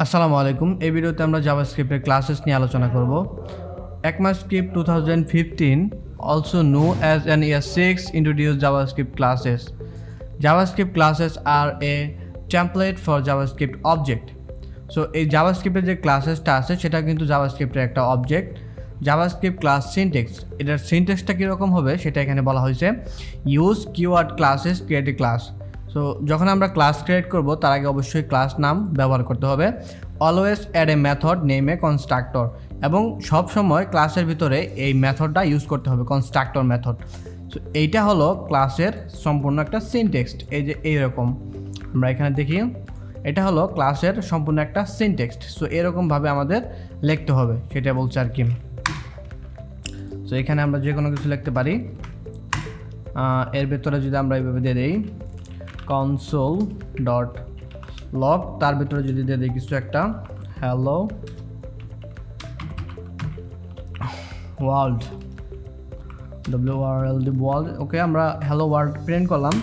আসসালামু আলাইকুম। এই ভিডিওতে আমরা জাভাস্ক্রিপ্টের ক্লাসেস নিয়ে আলোচনা করব। ECMAScript 2015, also known as an ES6, introduced JavaScript classes. JavaScript classes are a template for JavaScript object. So এই জাভাস্ক্রিপ্টের যে ক্লাসেসটা আছে সেটা কিন্তু জাভাস্ক্রিপ্টের একটা অবজেক্ট। জাভাস্ক্রিপ্ট ক্লাস সিনটেক্স, এটার সিনটেক্সটা কীরকম হবে সেটা এখানে বলা হয়েছে। Use keyword classes create a class. So যখন আমরা ক্লাস ক্রিয়েট করব তার আগে অবশ্যই ক্লাস নাম ব্যবহার করতে হবে। Always add a method name a constructor, এবং সব সময় ক্লাসের ভিতরে এই মেথডটা ইউজ করতে হবে, কনস্ট্রাক্টর মেথড। সো এইটা হলো ক্লাসের সম্পূর্ণ একটা সিনটেক্স। এই যে এইরকম আমরা এখানে দেখি, এটা হলো ক্লাসের সম্পূর্ণ একটা সিনটেক্সট। সো এরকমভাবে আমাদের লিখতে হবে, সেটা বলছে আর কি। সো এখানে আমরা যে কোনো কিছু লিখতে পারি। এর ভেতরে যদি আমরা এইভাবে দিয়ে দিই কনসোল ডট লগ, তার ভিতরে যদি দিয়ে দিই কিছু একটা হ্যালো ওয়ার্ল্ড, WRLD ওয়ার্ল্ড, ওকে, আমরা হ্যালো ওয়ার্ল্ড প্রিন্ট করলাম।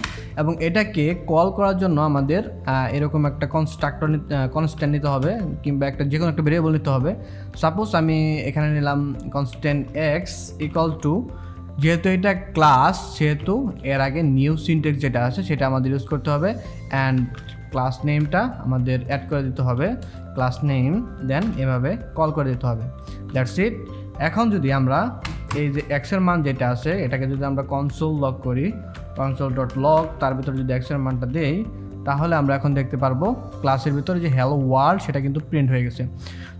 এবং এটাকে কল করার জন্য আমাদের এরকম একটা কনস্ট্যান্ট নিতে হবে, কিংবা একটা যে কোনো একটা ভেরিয়েবল নিতে হবে। সাপোজ আমি এখানে নিলাম কনস্ট্যান্ট এক্স ইকুয়াল টু, যেহেতু এটা ক্লাস সেহেতু এর আগে নিউ সিনটেক্স যেটা আছে সেটা আমাদের ইউজ করতে হবে। অ্যান্ড ক্লাস নেমটা আমাদের অ্যাড করে দিতে হবে, ক্লাস নেম, দেন এভাবে কল করে দিতে হবে। That's it. এখন যদি আমরা এই যে এক্সের মান যেটা আছে এটাকে যদি আমরা কনসোল লগ করি, কনসোল ডট লগ, তার ভিতরে যদি এক্সের মানটা দেই, তাহলে আমরা এখন দেখতে পারবো ক্লাসের ভিতরে যে হ্যালো ওয়ার্ল্ড সেটা কিন্তু প্রিন্ট হয়ে গেছে।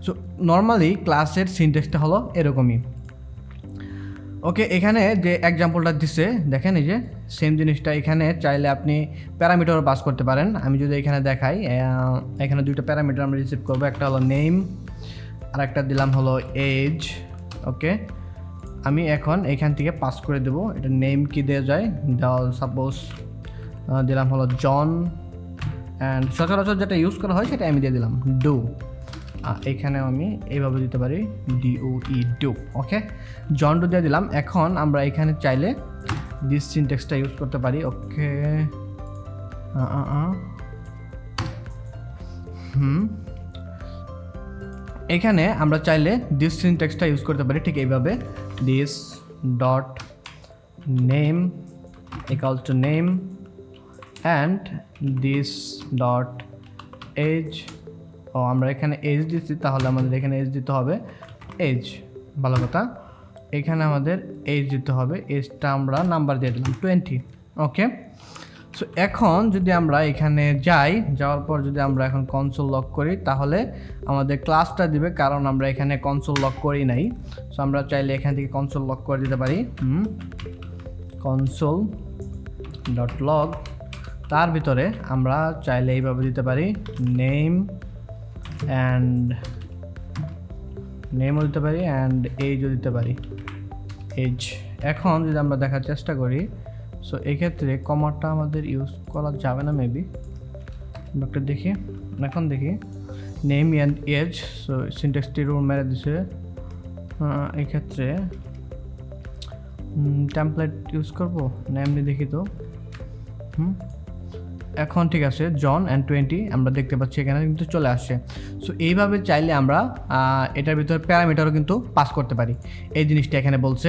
সো নর্মালি ক্লাসের সিনটেক্সটা হলো এরকমই। ওকে, এখানে যে এক্সাম্পলটা দিচ্ছে দেখেন, এই যে সেম জিনিসটা এখানে চাইলে আপনি প্যারামিটারও পাস করতে পারেন। আমি যদি এখানে দেখাই, এখানে দুইটা প্যারামিটার আমরা রিসিভ করবো, একটা হলো নেম আর একটা দিলাম হলো এজ। ওকে, আমি এখন এখান থেকে পাস করে দেবো। এটা নেম কি দেওয়া যায়, সাপোজ দিলাম হলো জন, অ্যান্ড সচরাচর যেটা ইউজ করা হয় সেটা আমি দিয়ে দিলাম ডু। এখানেও আমি এইভাবে দিতে পারি DOE Doe. Okay, John Doe দিয়ে দিলাম। এখন আমরা এখানে চাইলে দিস সিনটেক্সটা ইউজ করতে পারি। ওকে, এখানে আমরা চাইলে দিস সিনটেক্সটা ইউজ করতে পারি ঠিক এইভাবে, this dot name equal to name and this dot age. ও, আমরা এখানে এজ দিচ্ছি, তাহলে আমাদের এখানে এজ দিতে হবে এজ, ভালো কথা। এখানে আমাদের এজ দিতে হবে, এজটা আমরা নাম্বার দিয়ে দিলাম 20। ওকে, সো এখন যদি আমরা এখানে যাওয়ার পর যদি আমরা এখন কনসোল লক করি, তাহলে আমাদের ক্লাসটা দিবে, কারণ আমরা এখানে কনসোল লক করি নাই। সো আমরা চাইলে এখান থেকে কনসোল লক করে দিতে পারি, কনসোল ডট লগ, তার ভিতরে আমরা চাইলে এইভাবে দিতে পারি নেম অ্যান্ড নেমও দিতে পারি, অ্যান্ড এজও দিতে পারি, এজ। এখন যদি আমরা দেখার চেষ্টা করি, সো এক্ষেত্রে কমাটা আমাদের ইউজ করা যাবে না মেবি, একটা দেখি। এখন দেখি নেম অ্যান্ড এজ, সো সিনটেক্সটি রুল মেরে দিছে। এক্ষেত্রে টেমপ্লেট ইউজ করবো না এমনি দেখি তো। এখন ঠিক আছে, জন অ্যান্ড 20 আমরা দেখতে পাচ্ছি এখানে কিন্তু চলে আসছে। সো এইভাবে চাইলে আমরা এটার ভিতরে প্যারামিটারও কিন্তু পাস করতে পারি। এই জিনিসটা এখানে বলছে,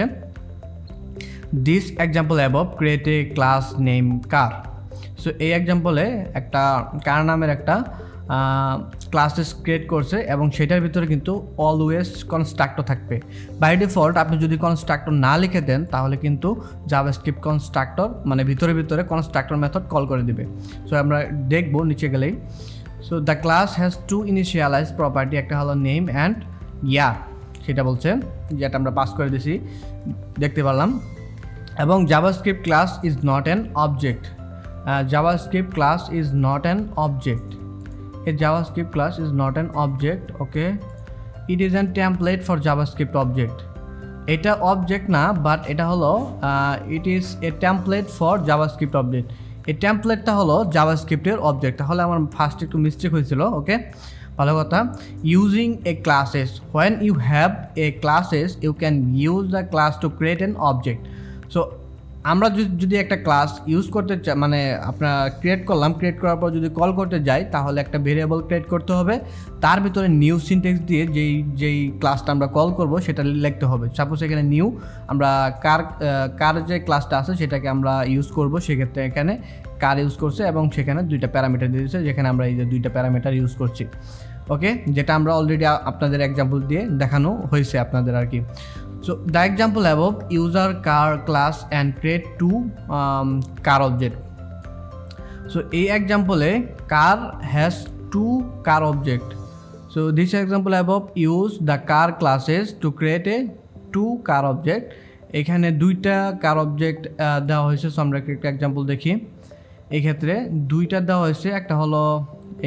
this example above create a class name car. So এই এক্সাম্পলে একটা কার নামের একটা ক্লাসেস ক্রিয়েট করছে, এবং সেটার ভিতরে কিন্তু অলওয়েজ কনস্ট্রাক্টর থাকবে। বাই ডিফল্ট আপনি যদি কনস্ট্রাক্টর না লিখে দেন তাহলে কিন্তু জাভাস্ক্রিপ্ট কনস্ট্রাক্টর মানে ভিতরে কনস্ট্রাক্টর মেথড কল করে দিবে। সো আমরা দেখবো নিচে গেলেই। So the class has to initialize property, একটা হলো নেম অ্যান্ড ইয়ার, সেটা বলছে, যেটা আমরা পাস করে দিছি, দেখতে পারলাম। এবং JavaScript class is not an object, JavaScript class is not an object, a JavaScript class is not an object. Okay, it is a template for JavaScript object. এটা অবজেক্ট না, বাট এটা হলো it is a template for JavaScript object. এই টেমপ্লেটটা হলো জাভাস্ক্রিপ্টের object. তাহলে আমার first একটু mistake হয়েছিল। ওকে, ভালো কথা। Using a classes, when you have a classes you can use the class to create an object. সো আমরা যদি একটা ক্লাস ইউজ করতে চাই, মানে আপনার ক্রিয়েট ক্রিয়েট করার পর যদি কল করতে যাই, তাহলে একটা ভেরিয়েবল ক্রিয়েট করতে হবে, তার ভিতরে নিউ সিনট্যাক্স দিয়ে যেই ক্লাসটা আমরা কল করব সেটা লিখতে হবে। সাপোজ এখানে নিউ আমরা কার যে ক্লাসটা আছে সেটাকে আমরা ইউজ করব, সেক্ষেত্রে এখানে কার ইউজ করছে এবং সেখানে দুইটা প্যারামিটার দিয়ে দিচ্ছে, যেখানে আমরা এই যে দুইটা প্যারামিটার ইউজ করছি। ওকে, যেটা আমরা অলরেডি আপনাদের এক্সাম্পল দিয়ে দেখানো হয়েছে আপনাদের আর কি। So the example above, user car class and create two car object. So a example car has two car object. So this example above, use the car classes to create a two car object. এখানে দুইটা কার object দেওয়া হয়েছে। So আমরা একটা example দেখি। এই ক্ষেত্রে দুইটা দেওয়া হয়েছে, একটা হলো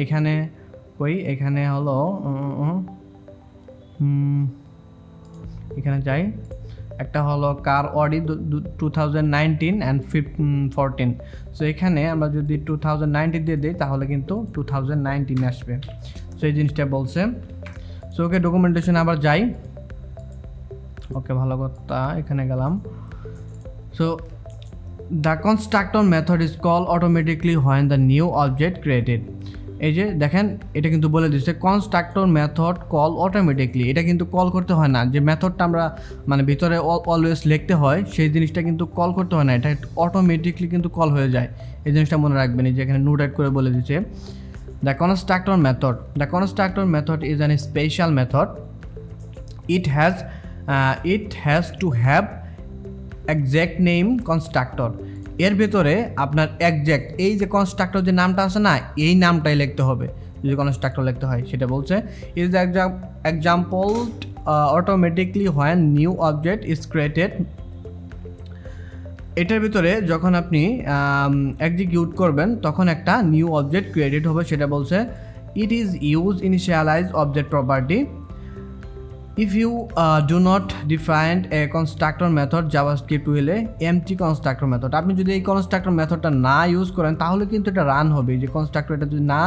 এখানে হলো এখানে যাই, একটা হলো কার অডি 2019 অ্যান্ড 14। সো এখানে আমরা যদি 2019 দিয়ে দিই তাহলে কিন্তু 2019 আসবে। সো এই জিনিসটা বলছে। সো ওকে, ডকুমেন্টেশন আবার যাই। ওকে, ভালো কথা, এখানে গেলাম। So the constructor method is call automatically when the new object created. এই যে দেখেন, এটা কিন্তু বলে দিচ্ছে কনস্ট্রাক্টর মেথড কল অটোমেটিকলি। এটা কিন্তু কল করতে হয় না, যে মেথডটা আমরা মানে ভিতরে অলওয়েজ লিখতে হয় সেই জিনিসটা কিন্তু কল করতে হয় না, এটা অটোমেটিকলি কিন্তু কল হয়ে যায়। এই জিনিসটা মনে রাখবেন, এই যে এখানে নোট অ্যাড করে বলে দিচ্ছে the constructor method is an special method. It has to have exact name constructor. এর ভেতরে আপনার এক্সাক্ট এই যে কনস্ট্রাক্টর যে নামটা আছে না, এই নামটাই লিখতে হবে যদি কনস্ট্রাক্টর লিখতে হয়। সেটা বলছে is the example automatically when new object is created. এটার ভিতরে যখন আপনি এক্সিকিউট করবেন তখন একটা নিউ অবজেক্ট ক্রিয়েটেড হবে। সেটা বলছে it is use initialize object property. If you do not define a constructor method, JavaScript will empty constructor method. আপনি যদি এই কনস্ট্রাক্টর মেথডটা না ইউজ করেন তাহলে কিন্তু এটা রান হবে। যে কনস্ট্রাক্টর এটা যদি না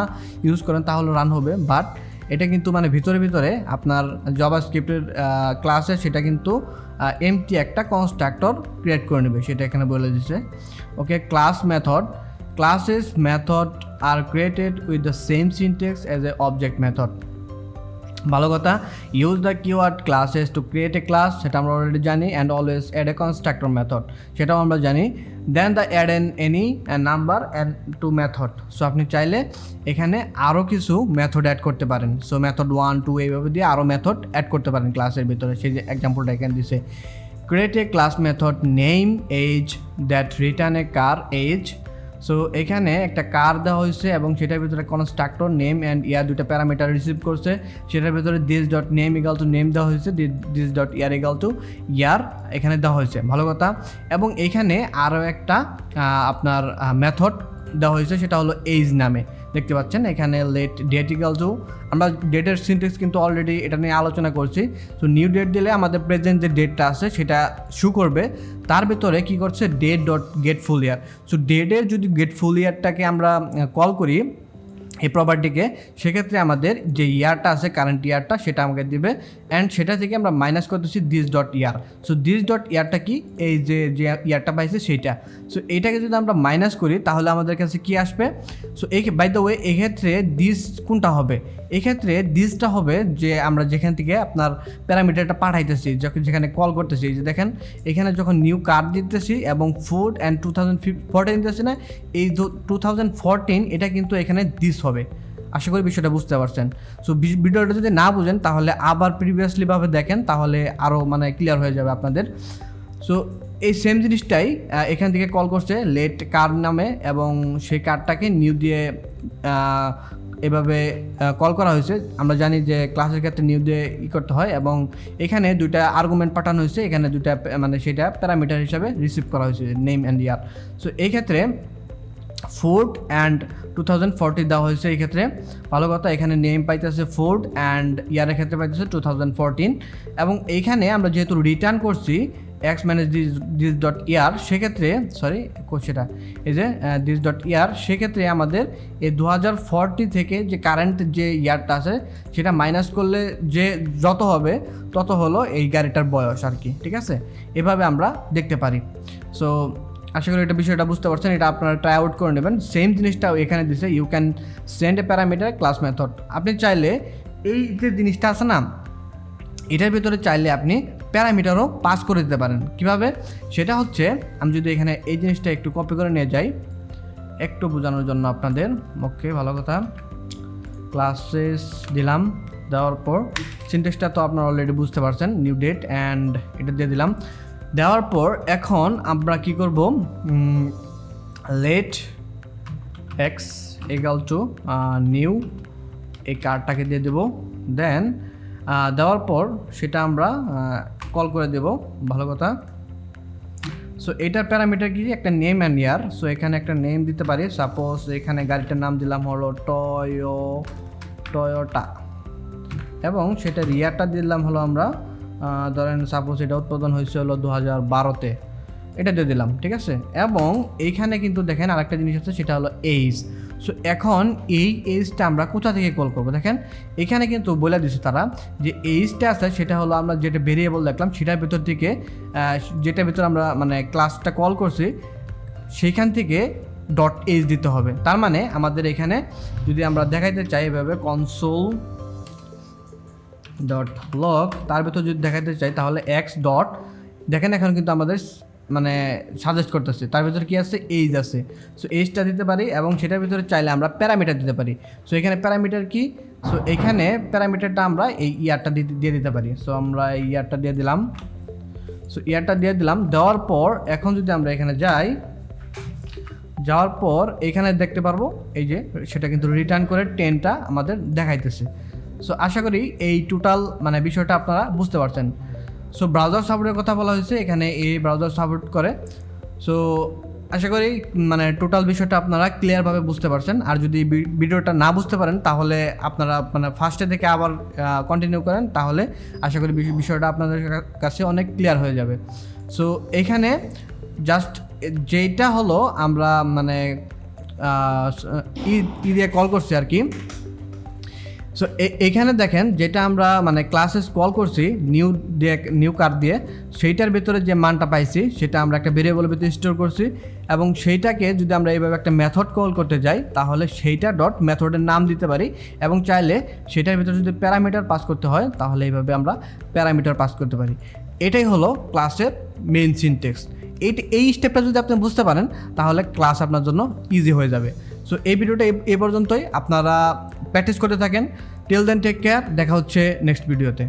ইউজ করেন তাহলে রান হবে, বাট এটা কিন্তু মানে ভিতরে আপনার জাভাস্ক্রিপ্টের ক্লাসে সেটা কিন্তু এমটি একটা কনস্ট্রাক্টর ক্রিয়েট করে নেবে, সেটা এখানে বলে দিচ্ছে। Okay, classes method are created with the same syntax as a object method. ভালো কথা, use the keyword classes to create a class, সেটা আমরা অলরেডি জানি, and always add a constructor method, সেটাও আমরা জানি। Then the add any number and to method. So আপনি চাইলে এখানে আরও কিছু মেথড অ্যাড করতে পারেন। সো মেথড 1, 2 এইভাবে দিয়ে আরও মেথড অ্যাড করতে পারেন ক্লাসের ভিতরে। সেই যে এক্সাম্পলটা এখানে দিছে, create a class method name as that return a car age. সো এখানে একটা কার দেওয়া হয়েছে এবং সেটার ভিতরে কনস্ট্রাক্টর নেম অ্যান্ড ইয়ার দুইটা প্যারামিটার রিসিভ করছে। সেটার ভিতরে this dot name equal to name দেওয়া হয়েছে, this dot year equal to year এখানে দেওয়া হয়েছে। ভালো কথা, এবং এখানে আরও একটা আপনার মেথড দেওয়া হয়েছে, সেটা হলো এজ নামে। দেখতে পাচ্ছেন এখানে ডেট ইকাল টু, আমরা ডেটের সিনট্যাক্স কিন্তু অলরেডি এটা নিয়ে আলোচনা করছি। তো নিউ ডেট দিলে আমাদের প্রেজেন্ট যে ডেটটা আছে সেটা শো করবে। তার ভিতরে কি করছে, ডেট ডট গেট ফুল ইয়ার। সো ডেটের যদি গেট ফুল ইয়ারটাকে আমরা কল করি এই প্রপার্টিকে, সেক্ষেত্রে আমাদের যে ইয়ারটা আছে কারেন্ট ইয়ারটা সেটা আমাকে দিবে, অ্যান্ড সেটা থেকে আমরা মাইনাস করতেছি this dot year. So this dot ইয়ারটা কি, এই যে ইয়ারটা পাইছে সেইটা। সো এইটাকে যদি আমরা মাইনাস করি তাহলে আমাদের কাছে কি আসবে। সো এই বাই দ্য ওয়ে এক্ষেত্রে দিস কোনটা হবে, এক্ষেত্রে দিসটা হবে যে আমরা যেখান থেকে আপনার প্যারামিটারটা পাঠাইতেছি, যেখানে কল করতেছি। যে দেখেন এখানে যখন নিউ কার্ড দিতেছি এবং ফুড অ্যান্ড 2014 দিতেছি না, এই 2014 এটা কিন্তু এখানে দিস হবে। আশা করি বিষয়টা বুঝতে পারছেন। সো ভিডিওটা যদি না বুঝেন তাহলে আবার প্রিভিয়াসলিভাবে দেখেন, তাহলে আরও মানে ক্লিয়ার হয়ে যাবে আপনাদের। সো এই সেম জিনিসটাই এখান থেকে কল করছে লেট কার্ড নামে, এবং সেই কার্ডটাকে নিউ দিয়ে এভাবে কল করা হয়েছে। আমরা জানি যে ক্লাসের ক্ষেত্রে নিউ দিয়ে করতে হয়, এবং এখানে দুইটা আর্গুমেন্ট পাঠানো হয়েছে, এখানে দুইটা মানে সেটা প্যারামিটার হিসাবে রিসিভ করা হয়েছে, নেম অ্যান্ড ইয়ার। সো এই ক্ষেত্রে ফুড অ্যান্ড 2014 দেওয়া হয়েছে। এই ক্ষেত্রে ভালো কথা, এখানে নেম পাইতেছে ফুড অ্যান্ড ইয়ারের ক্ষেত্রে পাইতেছে 2014, এবং এইখানে আমরা যেহেতু রিটার্ন করছি এক্স মাইনাস দিস ডট ইয়ার, সেক্ষেত্রে সেটা এই যে দিস ডট ইয়ার, সেক্ষেত্রে আমাদের এই 2040 থেকে যে কারেন্ট যে ইয়ারটা আছে সেটা মাইনাস করলে যে যত হবে তত হলো এই গাড়িটার বয়স আর কি। ঠিক আছে, এভাবে আমরা দেখতে পারি। সো আশা করি এটা বিষয়টা বুঝতে পারছেন, এটা আপনারা ট্রাই আউট করে নেবেন। সেম জিনিসটাও এখানে দিছে, you can send a parameter class method. আপনি চাইলে এই যে জিনিসটা আছে না, এটার ভিতরে চাইলে আপনি প্যারামিটারও পাস করে দিতে পারেন। কিভাবে সেটা হচ্ছে, আমি যদি এখানে এই জিনিসটা একটু কপি করে নিয়ে যাই একটু বোঝানোর জন্য আপনাদের। ওকে, ভালো কথা। ক্লাসেস দিলাম, দেওয়ার পর সিনট্যাক্সটা তো আপনারা অলরেডি বুঝতে পারছেন, নিউ ডেট অ্যান্ড এটা দিয়ে দিলাম। দেওয়ার পর এখন আমরা কি করব, let X equal to new, এই কার্ডটাকে দিয়ে দেব। দেন দেওয়ার পর সেটা আমরা কল করে দেব, ভালো কথা। সো এটার প্যারামিটার কি, একটা নেম অ্যান্ড ইয়ার। সো এখানে একটা নেম দিতে পারি, সাপোজ এখানে গাড়িটার নাম দিলাম হলো টয়োটা, এবং সেটার ইয়ারটা দিলাম হলো আমরা ধরেন সাপোজ এটা উৎপাদন হয়েছে হলো 2012-তে, এটা দিয়ে দিলাম, ঠিক আছে। এবং এইখানে কিন্তু দেখেন আরেকটা জিনিস আছে, সেটা হলো এইজ। সো এখন এই এইজটা আমরা কোথা থেকে কল করবো, দেখেন এখানে কিন্তু বলে দিচ্ছে তারা যে এইজটা আছে সেটা হলো আমরা যেটা ভেরিয়েবল দেখলাম সেটার ভেতর থেকে, যেটার ভেতর আমরা মানে ক্লাসটা কল করছি সেইখান থেকে ডট এইজ দিতে হবে। তার মানে আমাদের এখানে যদি আমরা দেখাইতে চাই এভাবে কনসোল ডট লগ, তার ভেতর যদি দেখাতে চাই তাহলে এক্স ডট, দেখেন এখন কিন্তু আমাদের মানে সাজেস্ট করতেছে তার ভিতরে কি আছে, এইজ আছে। সো এইজটা দিতে পারি এবং সেটার ভিতরে চাইলে আমরা প্যারামিটার দিতে পারি। সো এখানে প্যারামিটার কি, সো এখানে প্যারামিটারটা আমরা এই ইয়ারটা দিয়ে দিতে পারি। সো আমরা এই ইয়ারটা দিয়ে দিলাম। সো ইয়ারটা দিয়ে দিলাম, দেওয়ার পর এখন যদি আমরা এখানে যাওয়ার পর এখানে দেখতে পারবো এই যে সেটা কিন্তু রিটার্ন করে 10টা আমাদের দেখাইতেছে। সো আশা করি এই টোটাল মানে বিষয়টা আপনারা বুঝতে পারছেন। সো ব্রাউজার সাপোর্টের কথা বলা হয়েছে, এখানে এই ব্রাউজার সাপোর্ট করে। সো আশা করি মানে টোটাল বিষয়টা আপনারা ক্লিয়ারভাবে বুঝতে পারছেন। আর যদি ভিডিওটা না বুঝতে পারেন তাহলে আপনারা মানে ফার্স্টে থেকে আবার কন্টিনিউ করেন, তাহলে আশা করি বিষয়টা আপনাদের কাছে অনেক ক্লিয়ার হয়ে যাবে। সো এখানে জাস্ট যেটা হলো আমরা মানে দিয়ে কল করছি আর কি। সো এখানে দেখেন যেটা আমরা মানে ক্লাসেস কল করছি নিউ কার্ড দিয়ে, সেইটার ভিতরে যে মানটা পাইছি সেটা আমরা একটা ভেরিয়েবলের ভিতরে স্টোর করছি, এবং সেইটাকে যদি আমরা এইভাবে একটা মেথড কল করতে যাই তাহলে সেইটা ডট মেথডের নাম দিতে পারি, এবং চাইলে সেটার ভিতরে যদি প্যারামিটার পাস করতে হয় তাহলে এইভাবে আমরা প্যারামিটার পাস করতে পারি। এটাই হলো ক্লাসের মেইন সিনট্যাক্স। এই স্টেপটা যদি আপনি বুঝতে পারেন তাহলে ক্লাস আপনার জন্য ইজি হয়ে যাবে। সো এই ভিডিওটা এই পর্যন্তই, আপনারা প্র্যাকটিস করতে থাকেন। টিল দেন টেক কেয়ার, দেখা হচ্ছে নেক্সট ভিডিওতে।